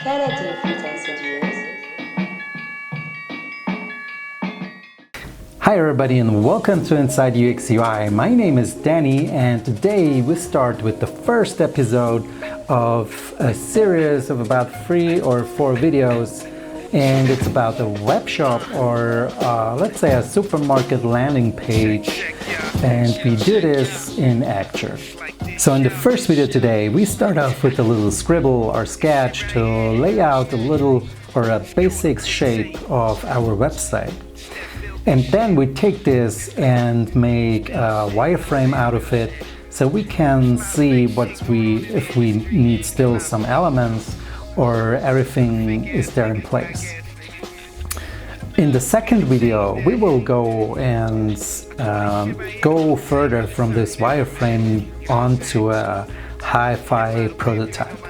repetitive messages. Hi everybody and welcome to Inside UX UI. My name is Danny and today we start with the first episode of a series of about 3 or 4 videos, and it's about a web shop or let's say a supermarket landing page, and we do this in Axure. So in the first video today we start off with a little scribble or sketch to lay out a little or a basic shape of our website. And then we take this and make a wireframe out of it so we can see if we need still some elements or everything is there in place. In the second video, we will go and go further from this wireframe onto a hi-fi prototype.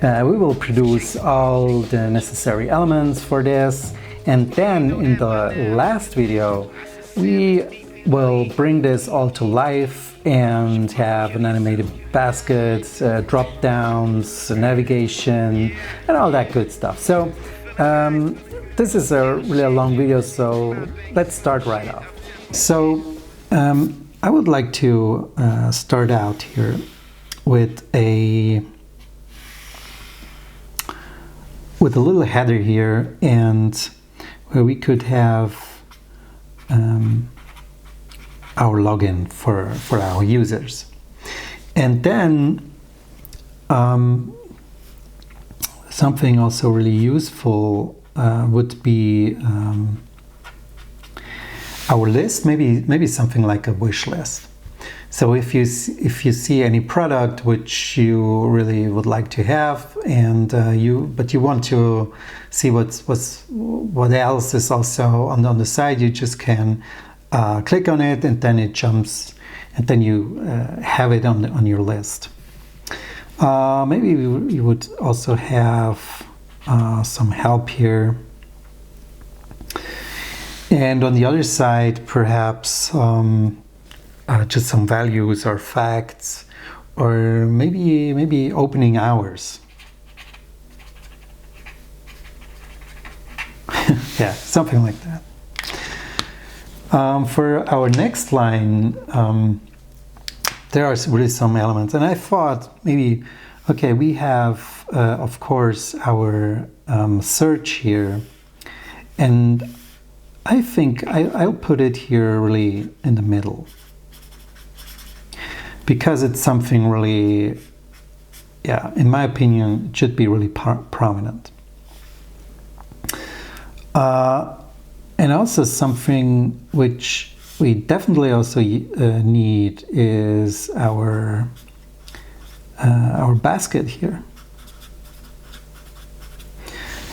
We will produce all the necessary elements for this, and then in the last video, we will bring this all to life and have an animated basket, drop-downs, navigation, and all that good stuff. So this is a really long video, so let's start right off. So I would like to start out here with a little header here, and where we could have our login for our users. And then something also really useful would be our list, maybe something like a wish list. So if you see any product which you really would like to have, and but you want to see what else is also on the side, you just can click on it, and then it jumps, and then you have it on your list. Maybe you would also have some help here, and on the other side perhaps just some values or facts, or maybe opening hours. Yeah, something like that. For our next line, there are really some elements, and I thought maybe, okay, we have of course our search here, and I think I'll put it here really in the middle, because it's something really, yeah, in my opinion, it should be really prominent. And also something which we definitely also need is our basket here,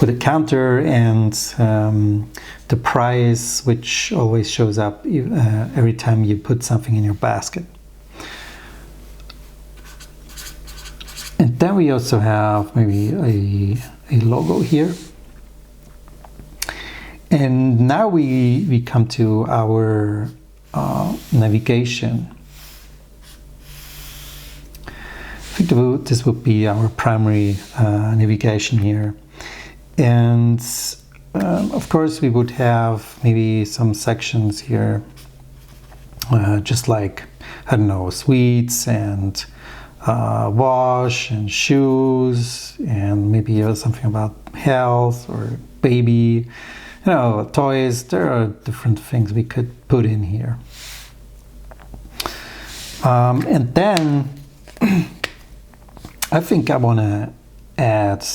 with a counter and the price, which always shows up every time you put something in your basket. And then we also have maybe a logo here. And now we come to our navigation. I think this would be our primary navigation here. And of course we would have maybe some sections here, just like, I don't know, sweets and wash and shoes, and maybe something about health or baby, toys. There are different things we could put in here. And then I think I want to add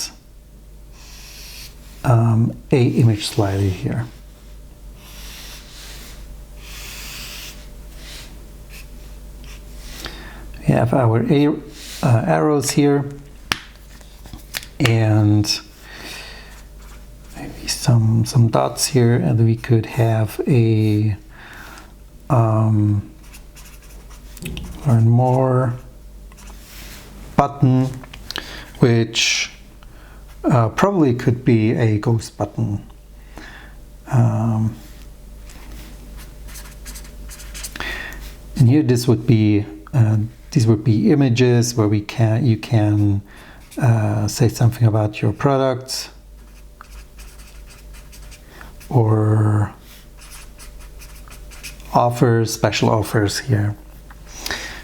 a image slider here. We have our arrows here, and maybe some dots here, and we could have a learn more button, which probably could be a ghost button. And here this would be these would be images where you can say something about your product, or offers, special offers here.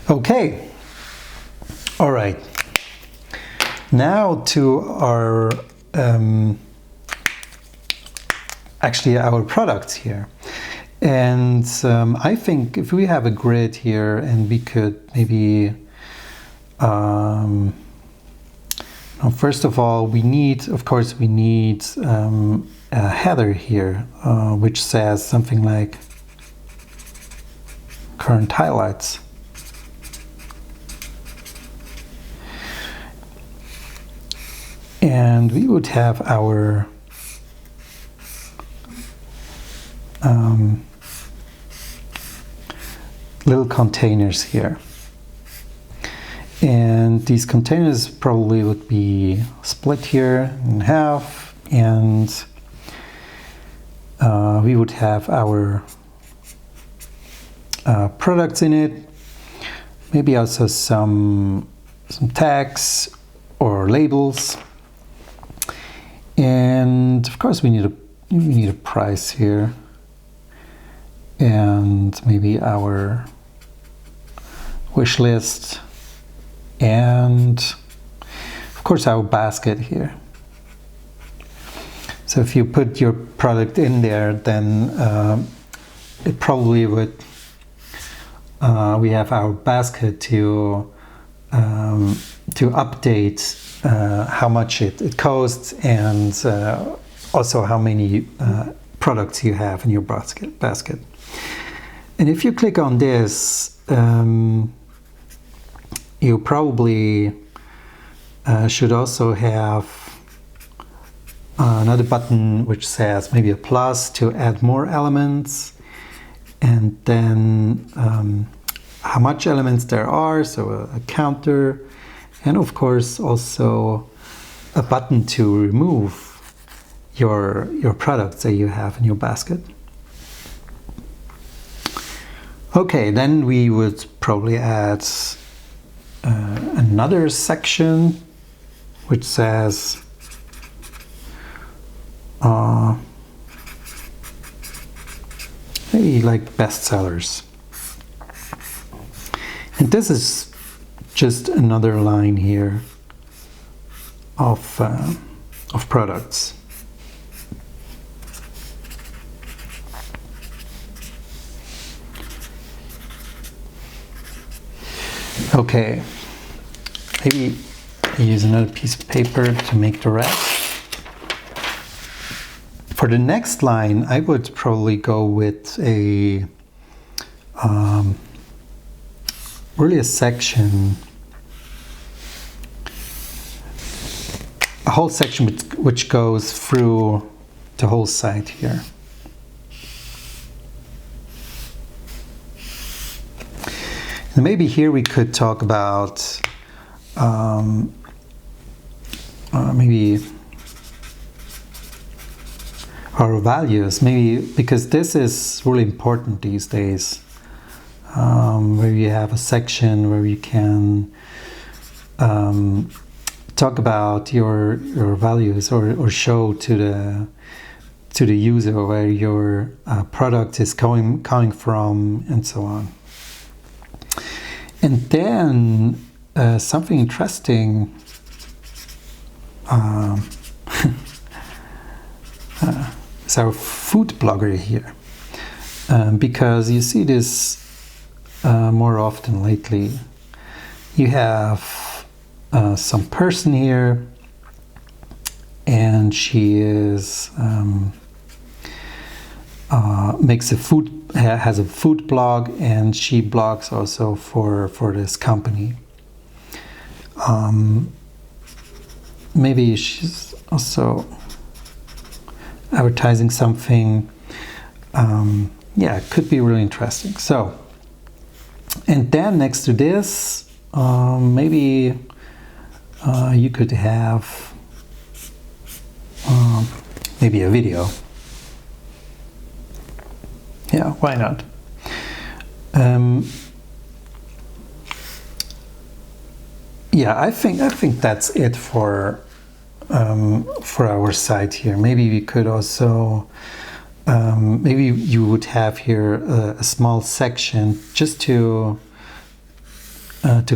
Okay, all right. Now to our actually our products here. And I think if we have a grid here and we could maybe first of all, we need a header here, which says something like current highlights. And we would have our little containers here. And these containers probably would be split here in half, and we would have our products in it, maybe also some tags or labels, and of course we need a price here, and maybe our wish list, and of course our basket here. So if you put your product in there, then it probably would we have our basket to update how much it costs, and also how many products you have in your basket. And if you click on this, you probably should also have another button which says maybe a plus to add more elements, and then how much elements there are, so a counter, and of course also a button to remove your products that you have in your basket. Okay, then we would probably add another section which says maybe like bestsellers. And this is just another line here of products. Okay, maybe use another piece of paper to make the rest. For the next line, I would probably go with a really a section, a whole section which goes through the whole site here. And maybe here we could talk about maybe our values, maybe, because this is really important these days, where you have a section where you can talk about your values, or show to the user where your product is coming from, and so on. And then something interesting is our food blogger here, because you see this more often lately. You have some person here, and she is has a food blog, and she blogs also for this company. Maybe she's also advertising something. Yeah, it could be really interesting. So, and then next to this, maybe you could have maybe a video. Yeah, why not? yeah, I think that's it for our site here. Maybe we could also maybe you would have here a small section just to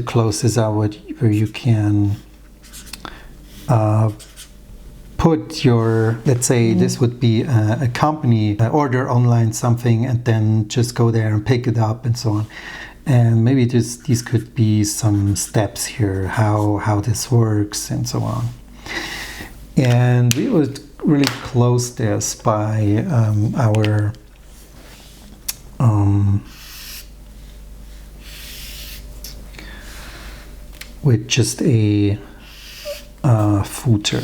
close this out, where you can put your, let's say this would be a company order online something and then just go there and pick it up and so on. And maybe these could be some steps here, how this works and so on. And we would really close this by our with just a footer.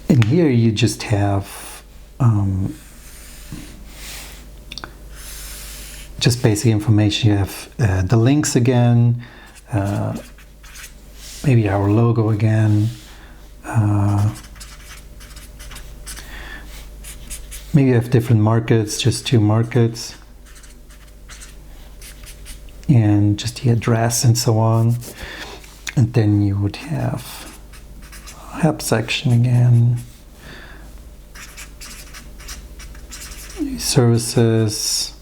And here you just have just basic information. You have the links again, maybe our logo again, maybe you have different markets, just 2 markets, and just the address and so on. And then you would have a help section again, services,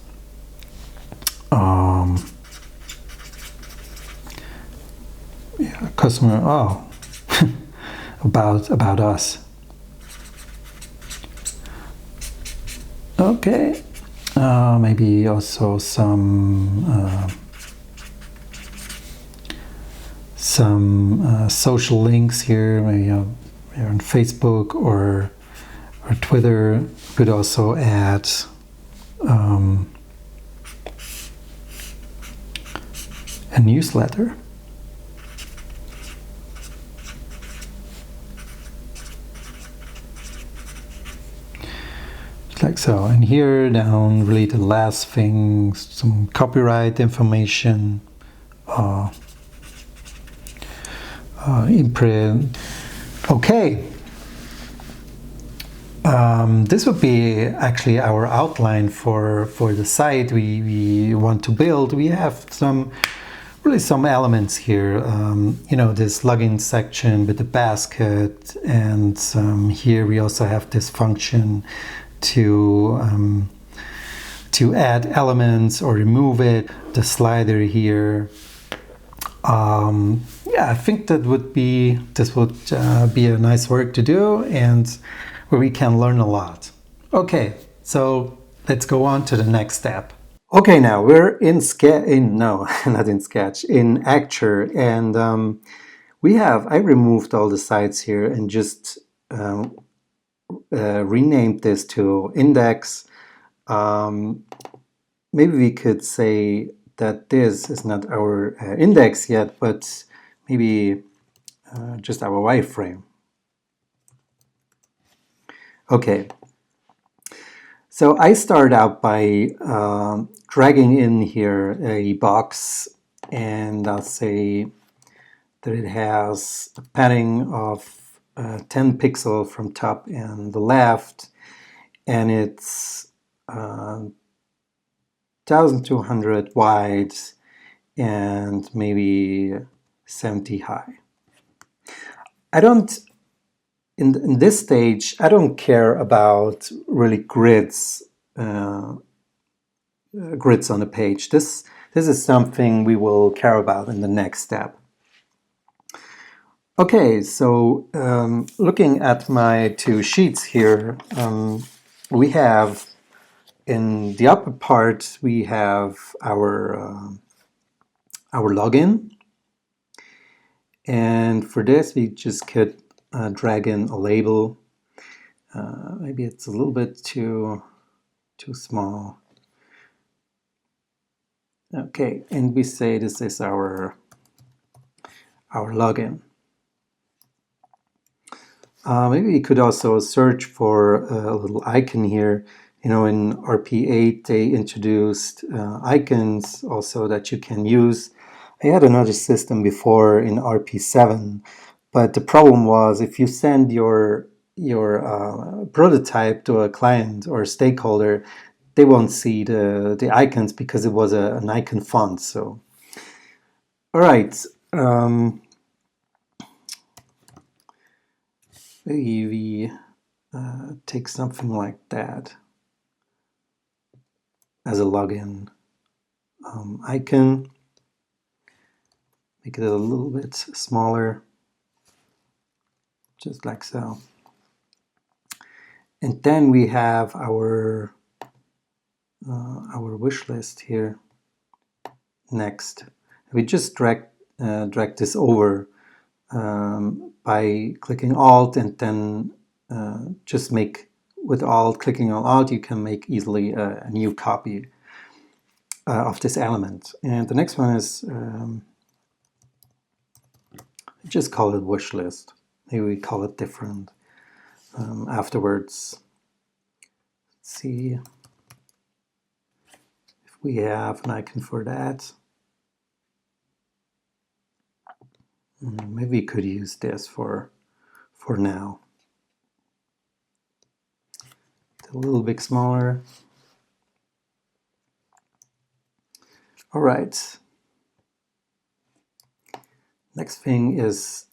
yeah, customer, about us. Okay, maybe also some social links here, maybe you're on Facebook or Twitter. Could also add a newsletter. Like so. And here down, really the last thing, some copyright information, imprint. Okay. This would be actually our outline for the site we want to build. We have some elements here, you know, this login section with the basket, and here we also have this function to add elements or remove it, the slider here. Yeah, I think this would be a nice work to do, and where we can learn a lot. Okay, so let's go on to the next step. Okay, now we're in not in Sketch, in Axure, and I removed all the sites here and just renamed this to index. Maybe we could say that this is not our index yet, but maybe just our wireframe. Okay, so I start out by dragging in here a box, and I'll say that it has a padding of 10 pixels from top and the left, and it's 1200 wide and maybe 70 high. In this stage, I don't care about really grids on the page. This is something we will care about in the next step. Okay, so looking at my 2 sheets here, we have in the upper part we have our login, and for this we just could drag in a label. Maybe it's a little bit too small. Okay, and we say this is our login. Maybe we could also search for a little icon here. You know, in RP8 they introduced icons also that you can use. I had another system before in RP7, but the problem was if you send your prototype to a client or a stakeholder, they won't see the icons because it was an icon font. So All right. Maybe we take something like that as a login icon. Make it a little bit smaller, just like so. And then we have our wish list here next. We just drag this over by clicking Alt, and then just make, with Alt, clicking on Alt, you can make easily a new copy of this element. And the next one is just call it wish list. Maybe we call it different afterwards. Let's see if we have an icon for that. Maybe we could use this for now. It's a little bit smaller. All right. Next thing is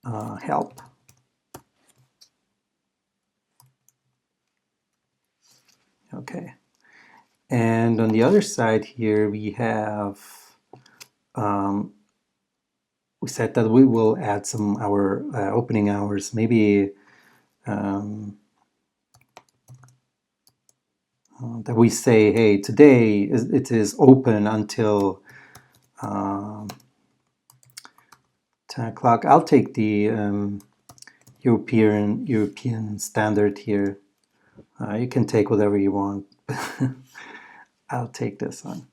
help. Okay. And on the other side here, we have, we said that we will add some our opening hours, maybe that we say, hey, today it is open until 10 o'clock. I'll take the European standard here. You can take whatever you want. I'll take this one.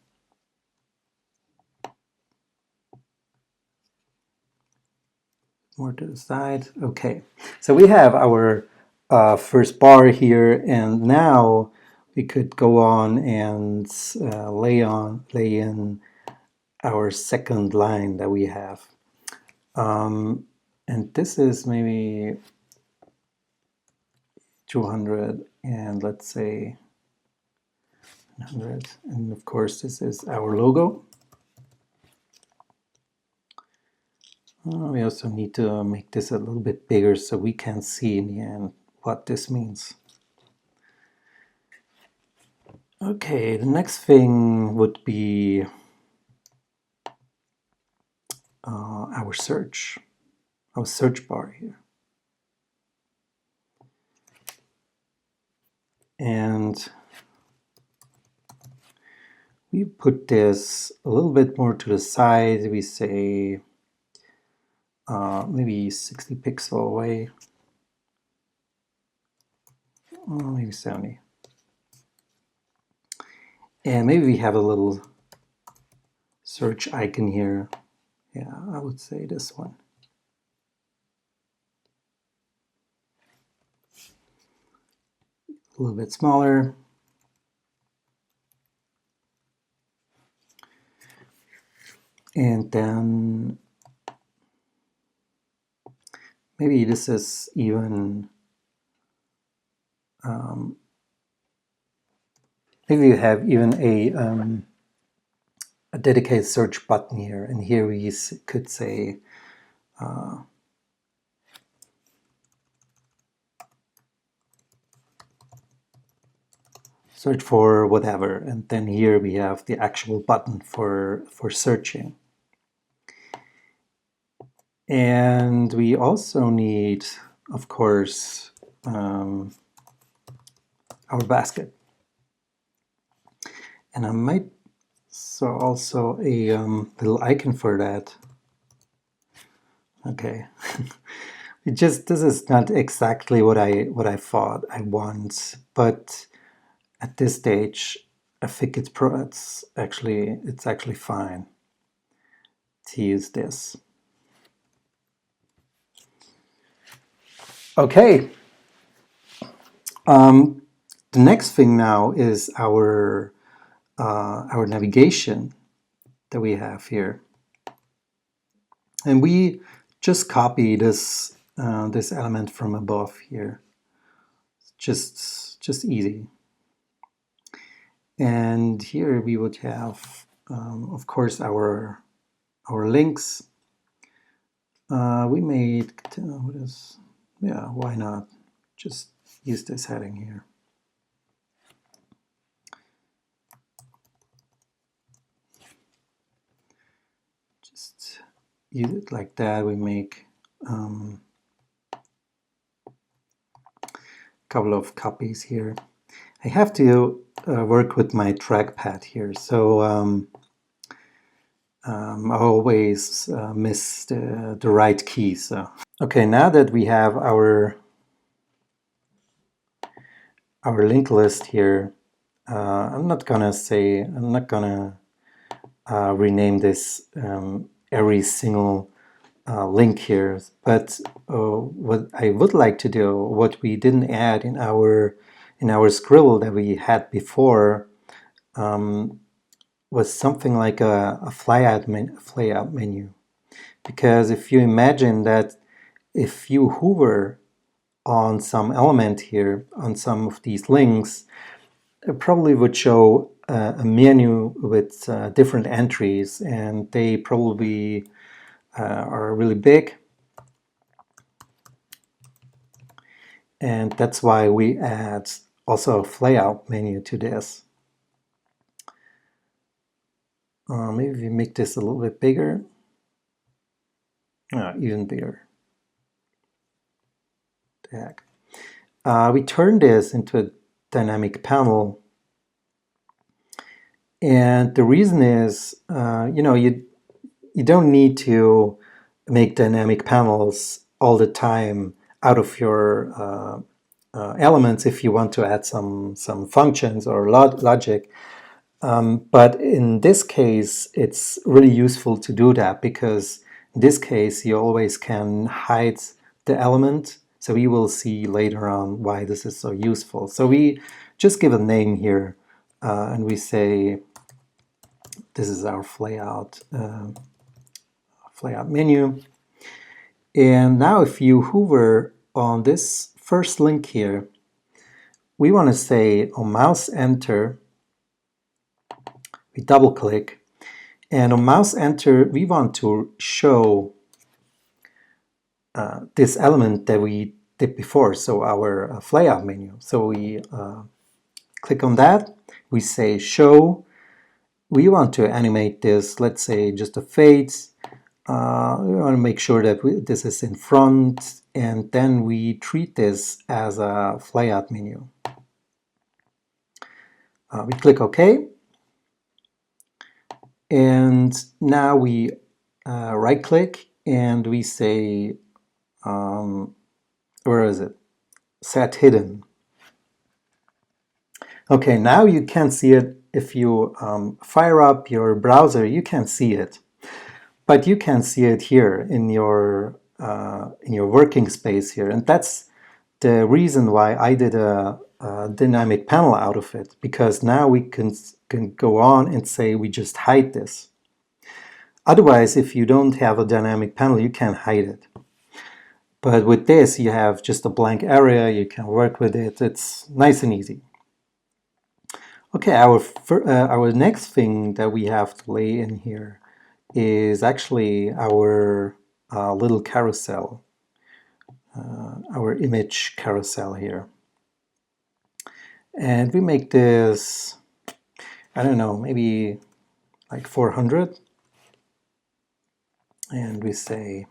More to the side. Okay, so we have our first bar here, and now we could go on and lay in our second line that we have. And this is maybe 200, and let's say 100. And of course, this is our logo. We also need to make this a little bit bigger so we can see in the end what this means. Okay, the next thing would be our search bar here. And we put this a little bit more to the side. We say maybe 60 pixel away, maybe 70. And maybe we have a little search icon here. Yeah, I would say this one. A little bit smaller. And then maybe this is even, maybe you have even a dedicated search button here. And here we could say, search for whatever, and then here we have the actual button for searching. And we also need, of course, our basket. And I might also a little icon for that. Okay. This is not exactly what I thought I want, but at this stage, I think it's actually fine to use this. Okay. The next thing now is our navigation that we have here, and we just copy this this element from above here. Just easy. And here we would have, of course, our our links. We made, why not? Just use this heading here. Just use it like that. We make a couple of copies here. I have to work with my trackpad here, so I always miss the right key. So okay, now that we have our link list here, I'm not gonna rename this every single link here, but what I would like to do, what we didn't add in our scribble that we had before, was something like a flyout menu. Because if you imagine that if you hover on some element here, on some of these links, it probably would show a menu with different entries, and they probably are really big. And that's why we add also a flyout menu to this. Maybe we make this a little bit bigger. Even bigger. The heck. We turn this into a dynamic panel. And the reason is, you don't need to make dynamic panels all the time out of your elements if you want to add some functions or logic. But in this case, it's really useful to do that, because in this case, you always can hide the element. So we will see later on why this is so useful. So we just give a name here, and we say, this is our flyout menu. And now if you hover on this first link here, we want to say on mouse enter, we double click, and on mouse enter we want to show this element that we did before, so our flyout menu. So we click on that, we say show, we want to animate this, let's say just a fade. We want to make sure that this is in front, and then we treat this as a flyout menu. We click OK, and now we right click and we say, where is it? Set hidden. Okay, now you can see it. If you fire up your browser, you can see it. But you can see it here in your working space here, and that's the reason why I did a dynamic panel out of it, because now we can go on and say we just hide this. Otherwise, if you don't have a dynamic panel, you can't hide it. But with this, you have just a blank area, you can work with it, it's nice and easy. Okay, our next thing that we have to lay in here is actually our little carousel, our image carousel here. And we make this, I don't know, maybe like 400. And we say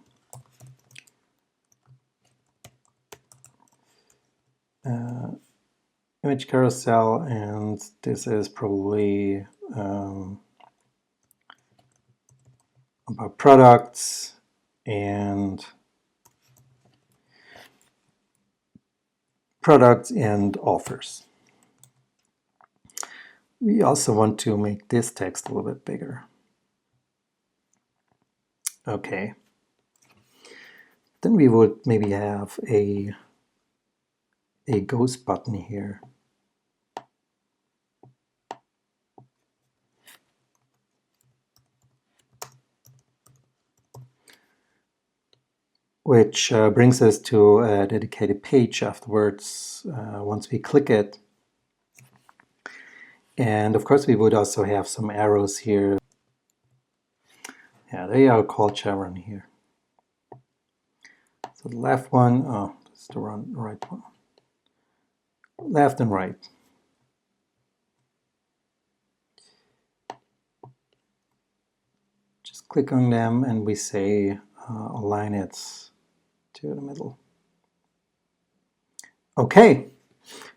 image carousel, and this is probably about products and offers. We also want to make this text a little bit bigger. Okay. Then we would maybe have a ghost button here. Which brings us to a dedicated page afterwards once we click it. And of course we would also have some arrows here. Yeah, they are called chevron here. So the left one, oh, that's the right one. Left and right. Just click on them and we say align it to the middle. Okay,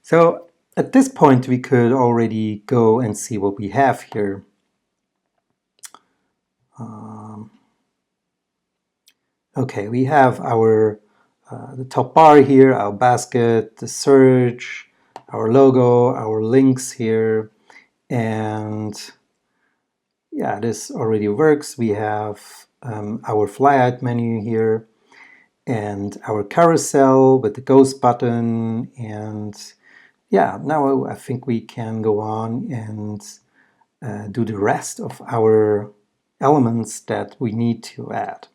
so at this point we could already go and see what we have here. Okay, we have our the top bar here, our basket, the search, our logo, our links here, and yeah, this already works. We have our flyout menu here and our carousel with the ghost button, and yeah, now I think we can go on and do the rest of our elements that we need to add.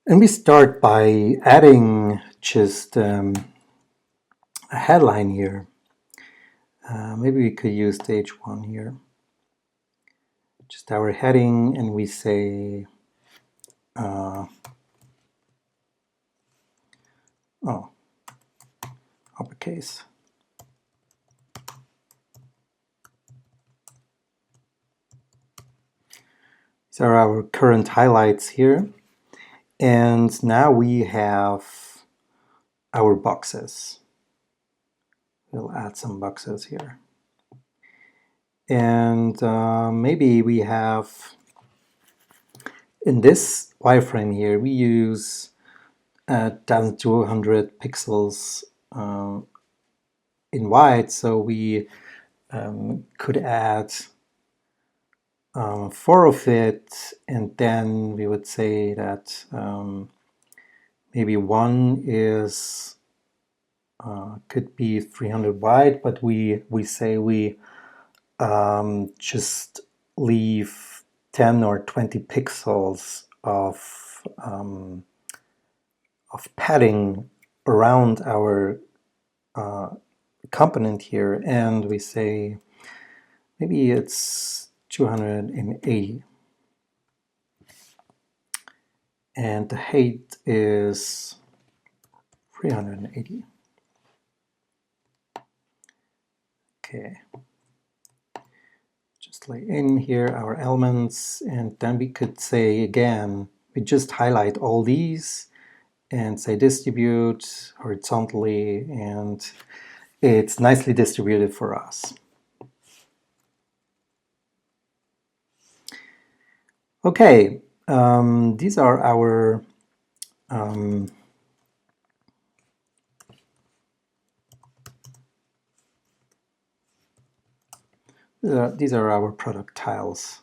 And we start by adding just a headline here. Maybe we could use stage 1 here. Just our heading, and we say, uppercase. These are our current highlights here. And now we have our boxes. We'll add some boxes here. And maybe we have, in this wireframe here, we use 1200 pixels in wide, so we could add 4 of it, and then we would say that maybe one is could be 300 wide, but we say we just leave 10 or 20 pixels of padding around our component here, and we say maybe it's 280. And the height is 380. Okay. Just lay in here our elements, and then we could say again, we just highlight all these and say distribute horizontally, and it's nicely distributed for us. Okay, these are our these are our product tiles.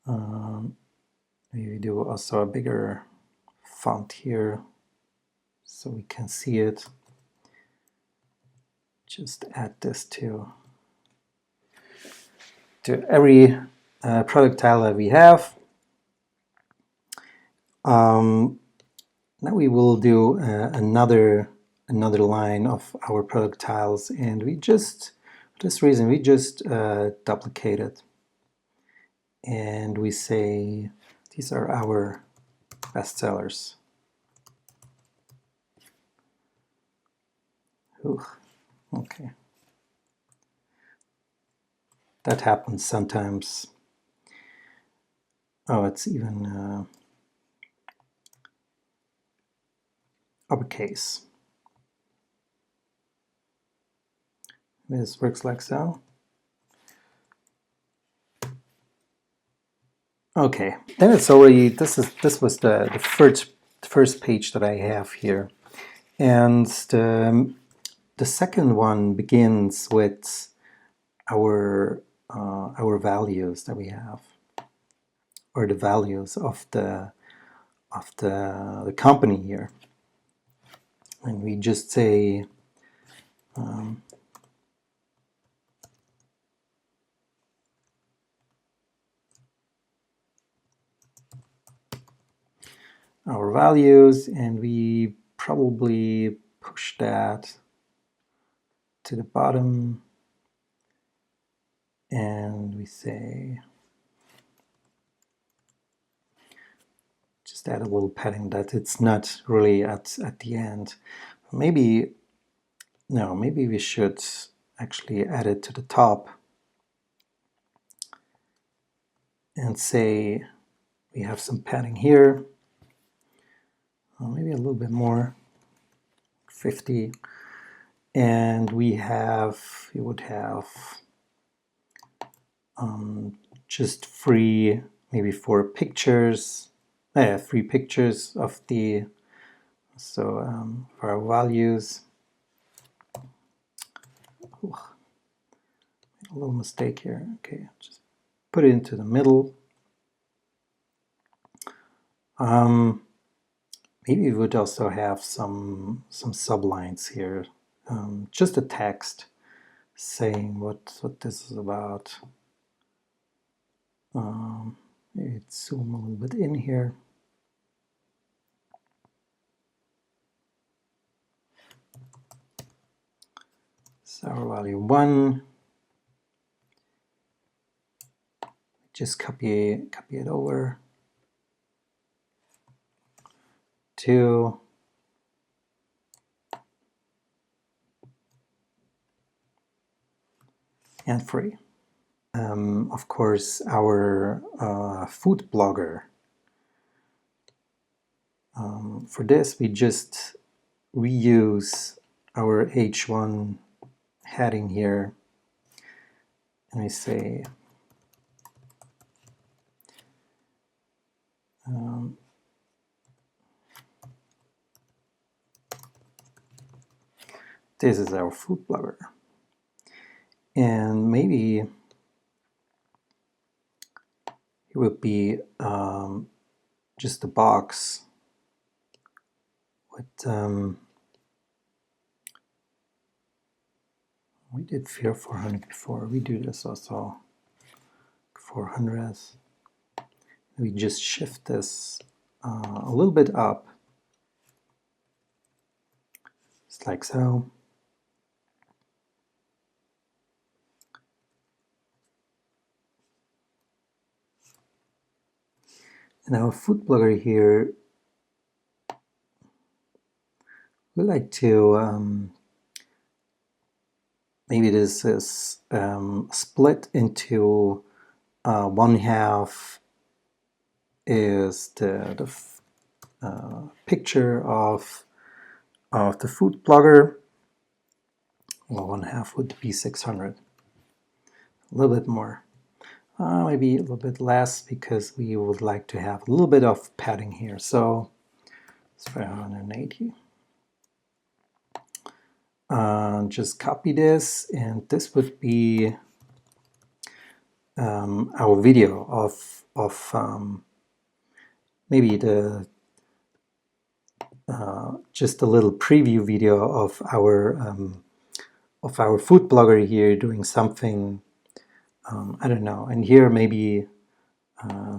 Maybe do also a bigger font here so we can see it. Just add this to every product tile that we have. Now we will do another line of our product tiles, and we just, for this reason, we just duplicate it, and we say these are our best sellers. Ooh, okay, that happens sometimes. Oh, it's even uppercase. This works like so. Okay, then it's already, this was the first page that I have here, and the second one begins with our values that we have, or the values of the company here, and we just say our values, and we probably push that to the bottom, and we say just add a little padding that it's not really at the end. Maybe, no, maybe we should actually add it to the top and say we have some padding here, maybe a little bit more, 50, and we would have just free, maybe 4 pictures, 3 pictures of the, so for our values. Ooh, a little mistake here. Okay, just put it into the middle. Maybe we would also have some sublines here, just a text saying what this is about. Maybe zoom a little bit in here. So our value 1. Just copy it over. 2. And 3. Of course, our food blogger. For this, we just reuse our H1 heading here, and we say this is our food blogger, and maybe it would be just a box with we did Fear 400 before. We do this also 400. We just shift this a little bit up, just like so. And our food blogger here, we like to maybe this is split into 1/2 is the picture of the food blogger. Well, 1/2 would be 600. A little bit more. Maybe a little bit less, because we would like to have a little bit of padding here. So it's 580. Just copy this, and this would be our video of maybe the just a little preview video of our food blogger here doing something. I don't know. And here maybe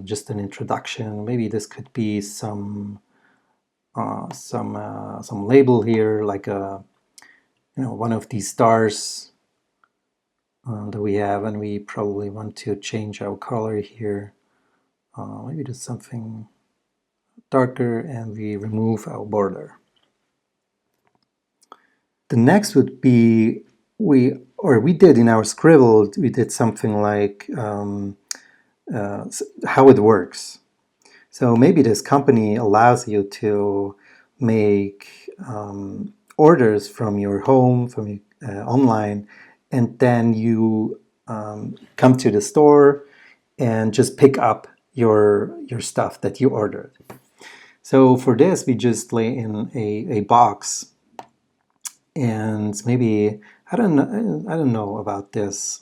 just an introduction. Maybe this could be some label here, like a one of these stars that we have, and we probably want to change our color here. Maybe do something darker, and we remove our border. The next would be we did in our scribble, we did something like how it works. So maybe this company allows you to make orders from your home, from online, and then you come to the store and just pick up your stuff that you ordered. So for this, we just lay in a box, and maybe I don't know about this.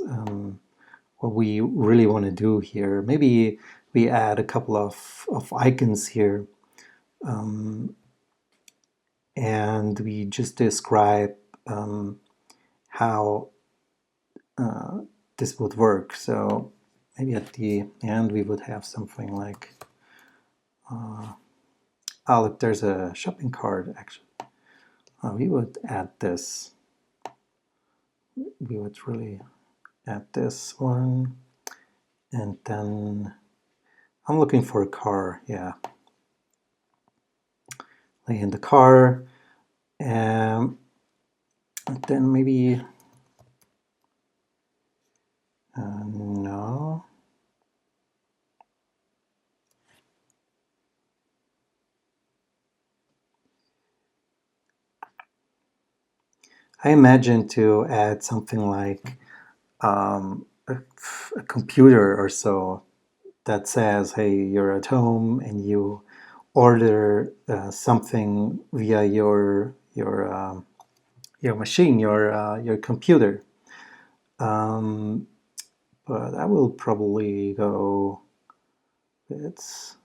What we really want to do here. Maybe we add a couple of icons here, and we just describe how this would work. So maybe at the end we would have something like, look, there's a shopping cart actually. We would add this. We would really add this one, and then I'm looking for a car. Yeah, lay in the car. And then maybe, no. I imagine to add something like a computer or so that says, hey, you're at home and you order something via your machine, your computer. But I will probably go with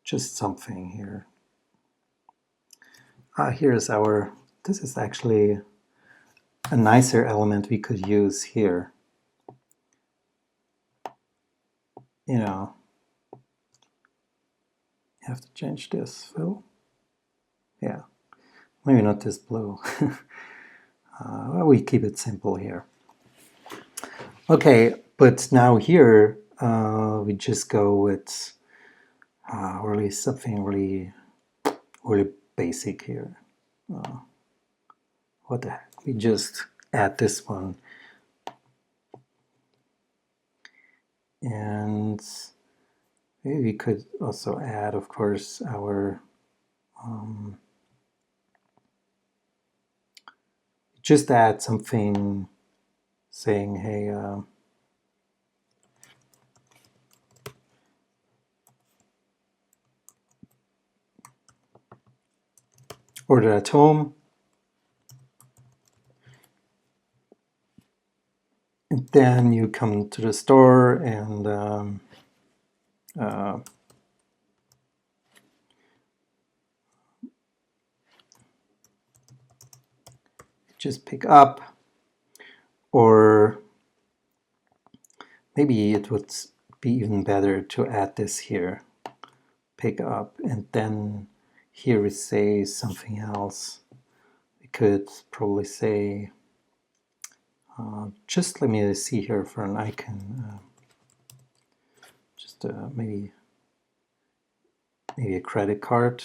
just something here. Here's our, this is actually a nicer element we could use here. You know, you have to change this fill. Yeah, maybe not this blue. Well, we keep it simple here. Okay, but now here we just go with really something really basic here. What the heck? We just add this one. And maybe we could also add, of course, our just add something saying, hey, order at home. And then you come to the store and just pick up, or maybe it would be even better to add this here, pick up, and then here we say something else. We could probably say, just let me see here for an icon, just maybe a credit card,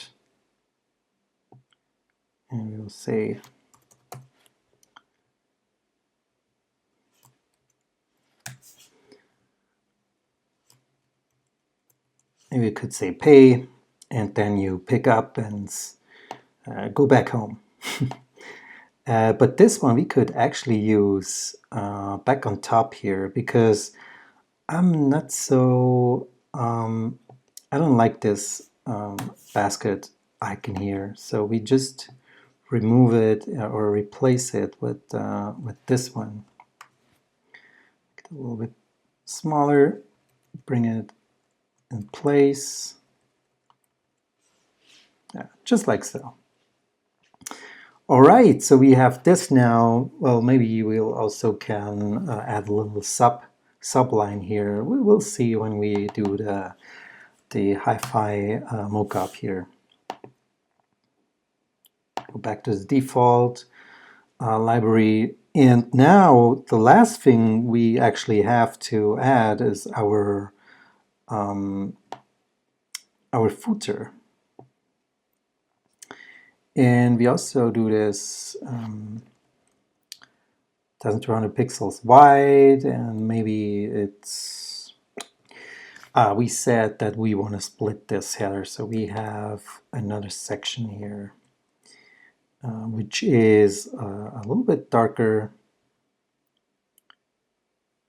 and we'll say maybe we could say pay, and then you pick up and go back home. But this one we could actually use back on top here, because I'm not so, I don't like this basket icon here. So we just remove it or replace it with this one. Make it a little bit smaller, bring it in place, just like so. All right, so we have this now. Well, maybe we'll also can add a little subline here. We will see when we do the hi-fi mockup here. Go back to the default library. And now the last thing we actually have to add is our footer. And we also do this 1200 pixels wide, and maybe it's, we said that we want to split this header, so we have another section here, which is a little bit darker,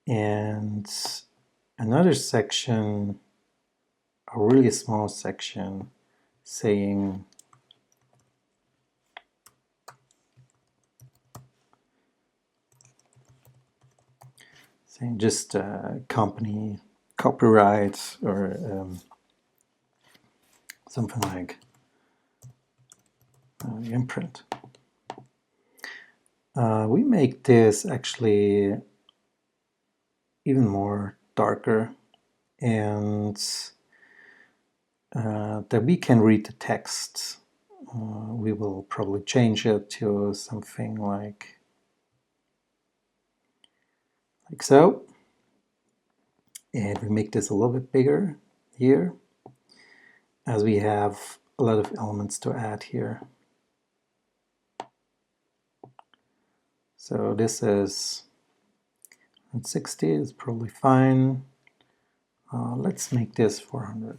and another section, a really small section, saying just company copyright, or something like imprint. We make this actually even more darker, and that we can read the text. We will probably change it to something like so. And we make this a little bit bigger here, as we have a lot of elements to add here. So this is 160 is probably fine. Let's make this 400.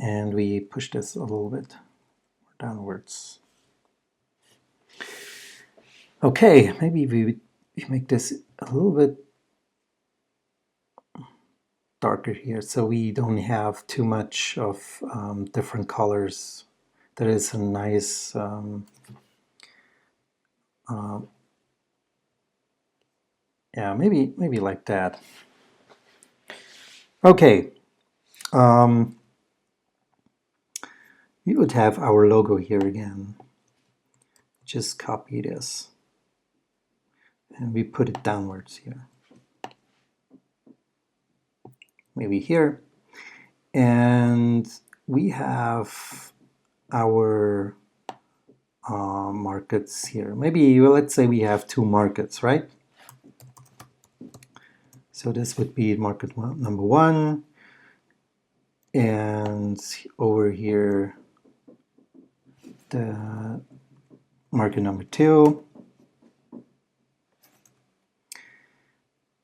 And we push this a little bit downwards. Okay, maybe we make this a little bit darker here so we don't have too much of different colors. That is a nice yeah, maybe like that. Okay, we would have our logo here again. Just copy this and we put it downwards here. Maybe here. And we have our markets here. Maybe, well, let's say we have 2 markets, right? So this would be market number 1, and over here the market number 2,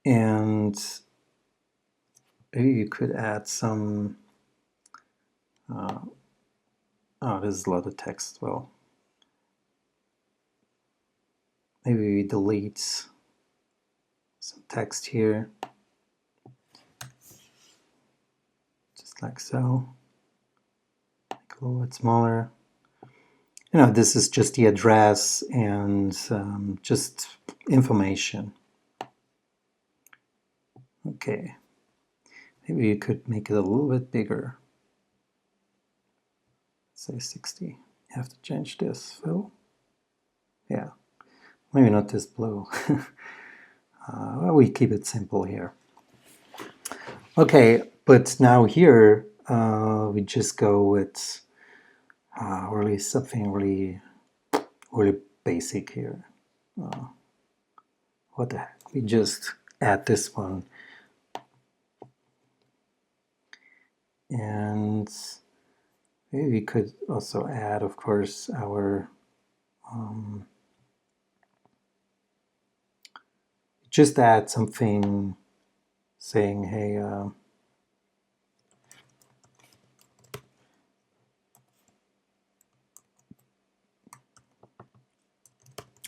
and maybe you could add some oh, this is a lot of text. Well, maybe we delete some text here, just like so. Make it a little bit smaller. You know, this is just the address and just information. Okay, maybe you could make it a little bit bigger. Say 60. You have to change this, Phil. Yeah, maybe not this blue. Well, we keep it simple here. Okay, but now here we just go with really something really basic here. What the heck? We just add this one, and maybe we could also add, of course, our just add something saying, hey,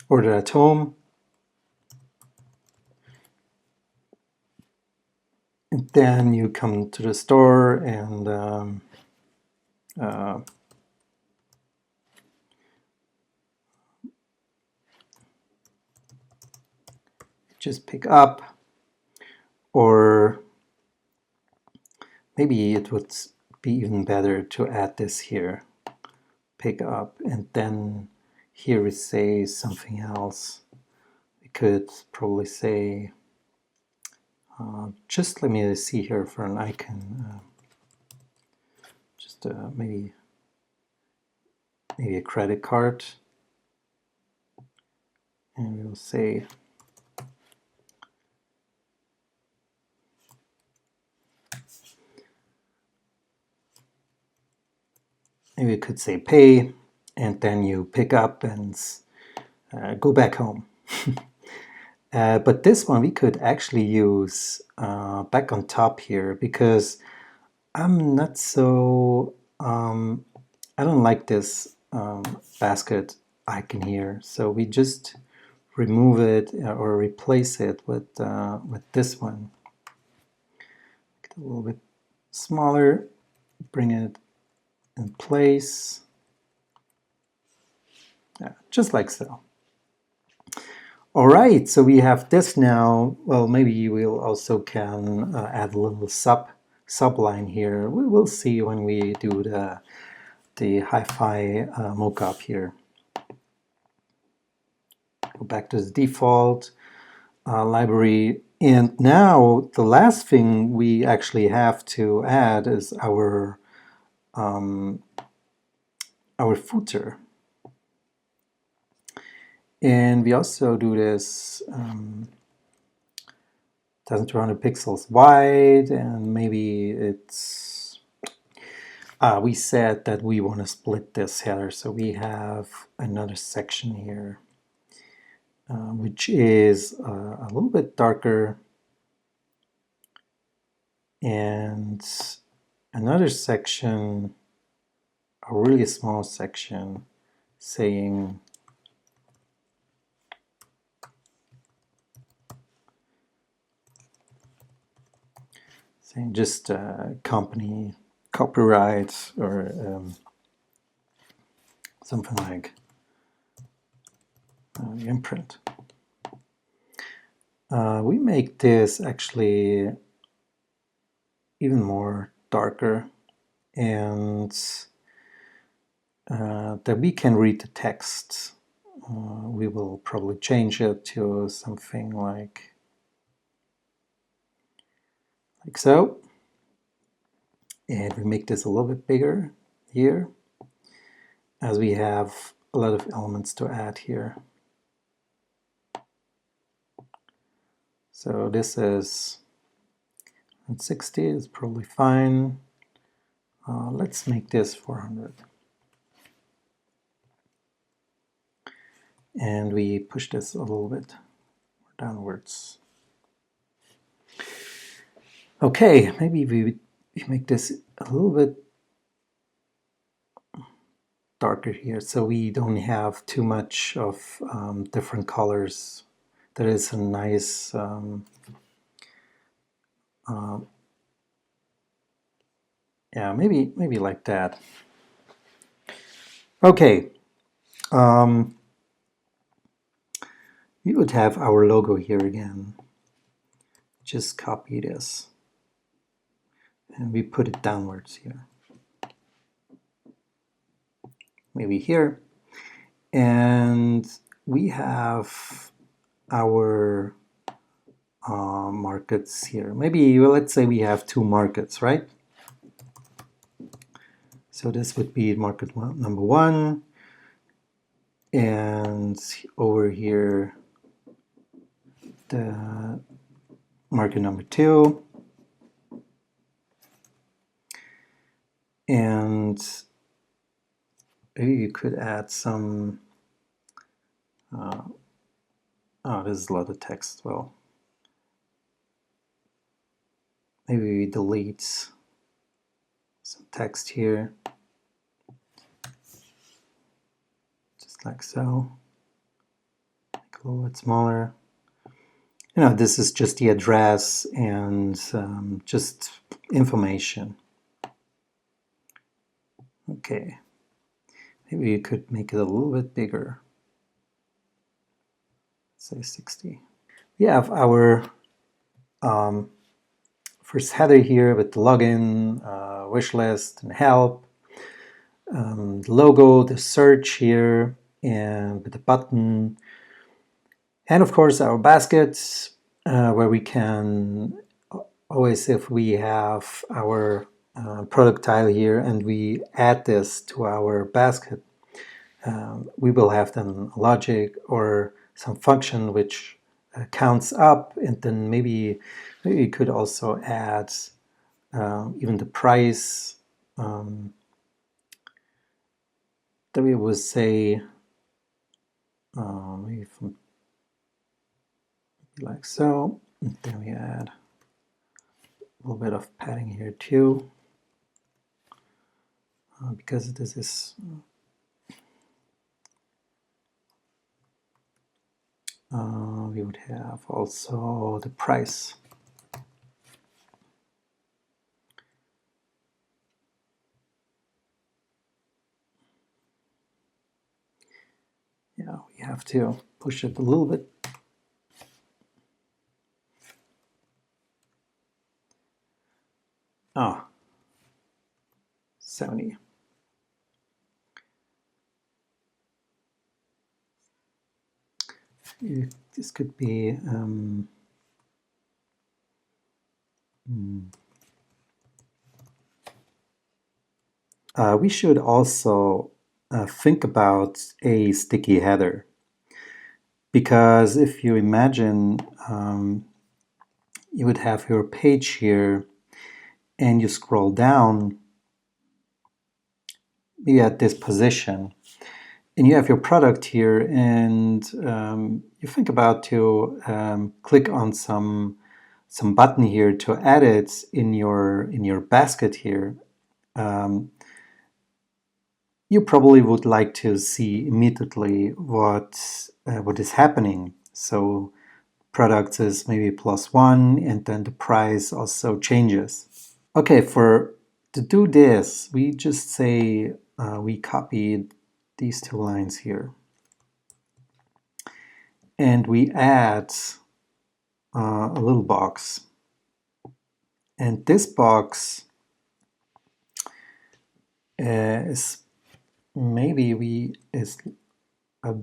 order at home. And then you come to the store and just pick up, or maybe it would be even better to add this here, pick up, and then here we say something else. We could probably say, just let me see here for an icon, just maybe a credit card, and we'll say maybe we could say pay, and then you pick up and go back home. But this one we could actually use back on top here, because I'm not so, I don't like this basket icon here. So we just remove it or replace it with this one. Make it a little bit smaller, bring it in place, just like so. All right, so we have this now. Well, maybe we'll also can add a little subline here. We will see when we do the hi-fi mockup here. Go back to the default library, and now the last thing we actually have to add is our footer. And we also do this 1200 pixels wide, and maybe it's We said that we want to split this header, so we have another section here, which is a little bit darker, and another section, a really small section, saying just company copyright or something like imprint. We make this actually even more darker, and that we can read the text. We will probably change it to something like so. And we make this a little bit bigger here, as we have a lot of elements to add here. So this is 160 is probably fine. Let's make this 400. And we push this a little bit downwards. Okay, maybe we make this a little bit darker here, so we don't have too much of different colors. That is a nice yeah, maybe like that. Okay, we would have our logo here again. Just copy this, and we put it downwards here. Maybe here, and we have our markets here. Maybe, well, let's say we have two markets, right? So this would be market number 1, and over here the market number 2, and maybe you could add some oh, there's a lot of text. Well, maybe we delete some text here, just like so. Make a little bit smaller. You know, this is just the address and just information. Okay, maybe you could make it a little bit bigger. Say 60. We have our first header here with the login, wish list, and help. The logo, the search here, and with the button. And of course our baskets, where we can always, if we have our product tile here and we add this to our basket, we will have then logic or some function which counts up, and then maybe you could also add even the price that we would say maybe from like so. And then we add a little bit of padding here too, because this is we would have also the price. Yeah, we have to push it a little bit. Oh, 70. This could be we should also think about a sticky header, because if you imagine you would have your page here and you scroll down maybe at this position, and you have your product here, and you think about to click on some button here to add it in your basket here. You probably would like to see immediately what is happening. So products is maybe +1, and then the price also changes. Okay, to do this, we just say we copy these two lines here, and we add a little box, and this box is a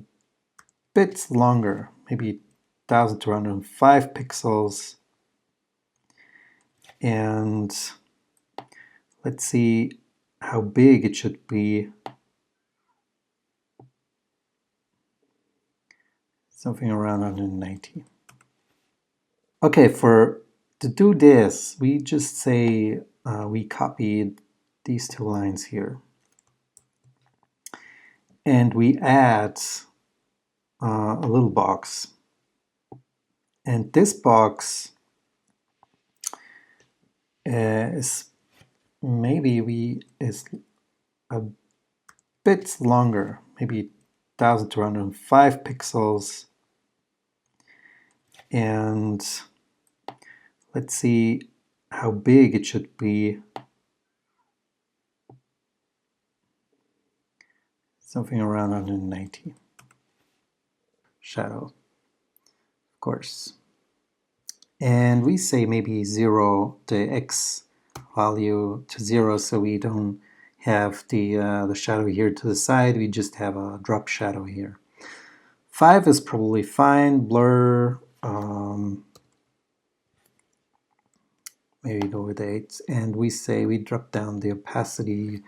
bit longer, maybe 1205 pixels, and let's see how big it should be. Something around 190. Okay, to do this, we just say we copy these two lines here, and we add a little box, and this box is a bit longer, maybe 1205 pixels, and let's see how big it should be. Something around 190. Shadow, of course. And we say maybe 0, the X value to 0, so we don't have the shadow here to the side, we just have a drop shadow here. 5 is probably fine. Blur, maybe go with 8. And we say we drop down the opacity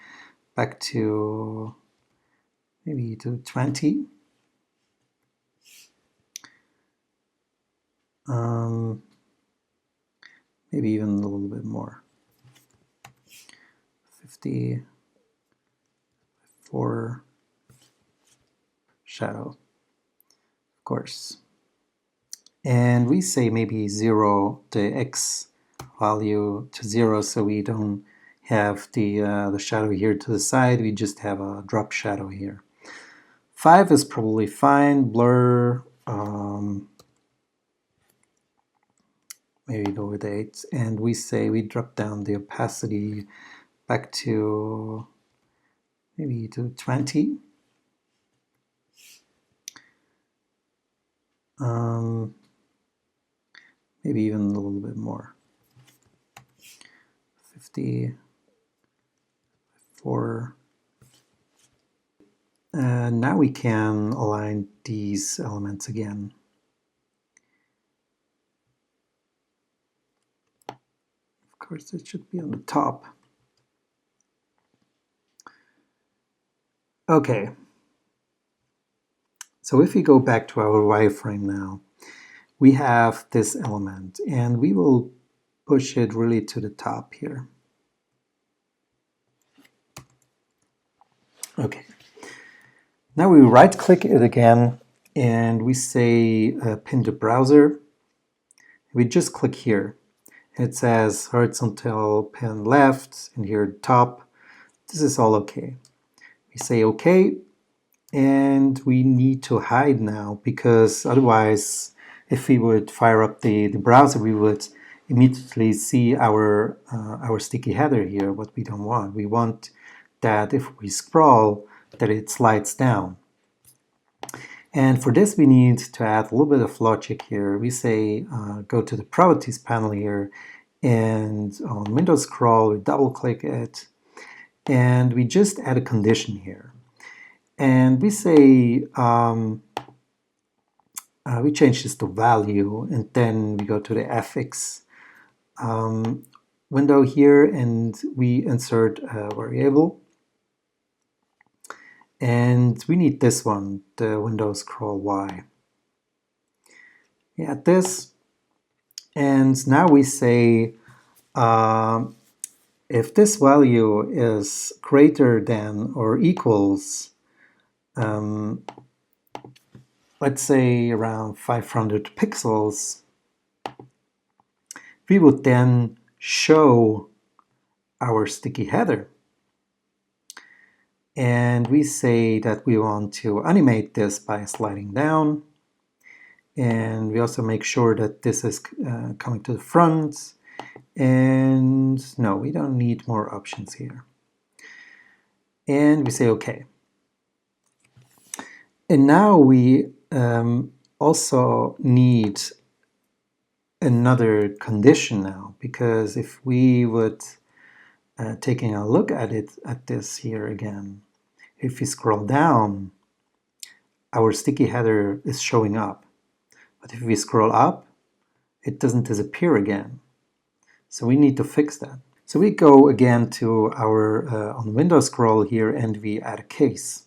back to maybe to 20. Maybe even a little bit more. 54. Shadow, of course. And we say maybe 0, the X value to 0, so we don't have the shadow here to the side, we just have a drop shadow here. 5 is probably fine. Blur, maybe go with 8. And we say we drop down the opacity back to maybe to 20. Maybe even a little bit more. 54. Now we can align these elements again. Of course, it should be on the top. Okay. So if we go back to our wireframe now, we have this element, and we will push it really to the top here. Okay. Now we right-click it again, and we say pin to browser. We just click here. It says horizontal pin left, and here top. This is all okay. We say okay, and we need to hide now, because otherwise, if we would fire up the browser, we would immediately see our sticky header here, what we don't want. We want that if we scroll, that it slides down. And for this, we need to add a little bit of logic here. We say go to the properties panel here, and on Windows scroll, we double click it, and we just add a condition here. And we say we change this to value, and then we go to the fx window here, and we insert a variable. And we need this one, the Windows scroll Y. We add this, and now we say If this value is greater than or equals, let's say around 500 pixels, we would then show our sticky header. And we say that we want to animate this by sliding down. And we also make sure that this is coming to the front. And no, we don't need more options here. And we say OK. And now we also need another condition now, because if we would taking a look at this here again, if we scroll down, our sticky header is showing up. But if we scroll up, it doesn't disappear again. So we need to fix that. So we go again to our on Windows scroll here, and we add a case.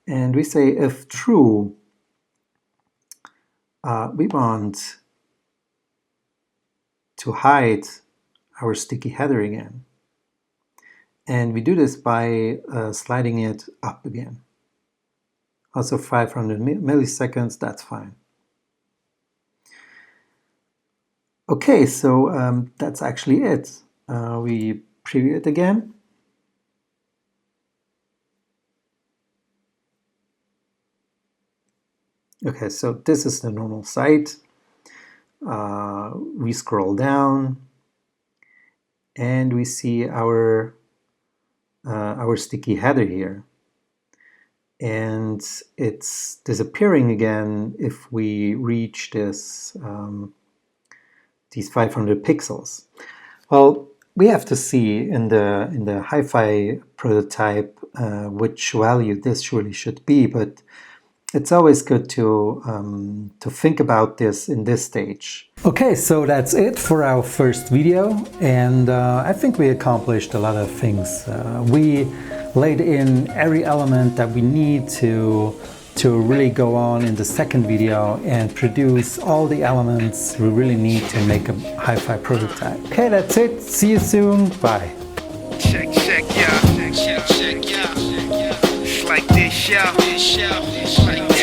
And we say if true, we want to hide our sticky header again. And we do this by sliding it up again. Also 500 milliseconds, that's fine. Okay, so that's actually it. We preview it again. Okay, so this is the normal site. We scroll down and we see our sticky header here. And it's disappearing again if we reach this these 500 pixels. Well, we have to see in the hi-fi prototype which value this really should be, but it's always good to think about this in this stage. Okay, so that's it for our first video, and I think we accomplished a lot of things. We laid in every element that we need to really go on in the second video and produce all the elements we really need to make a hi-fi prototype. Okay, that's it. See you soon. Bye. Check, yeah. It's like this, yeah. It's like this.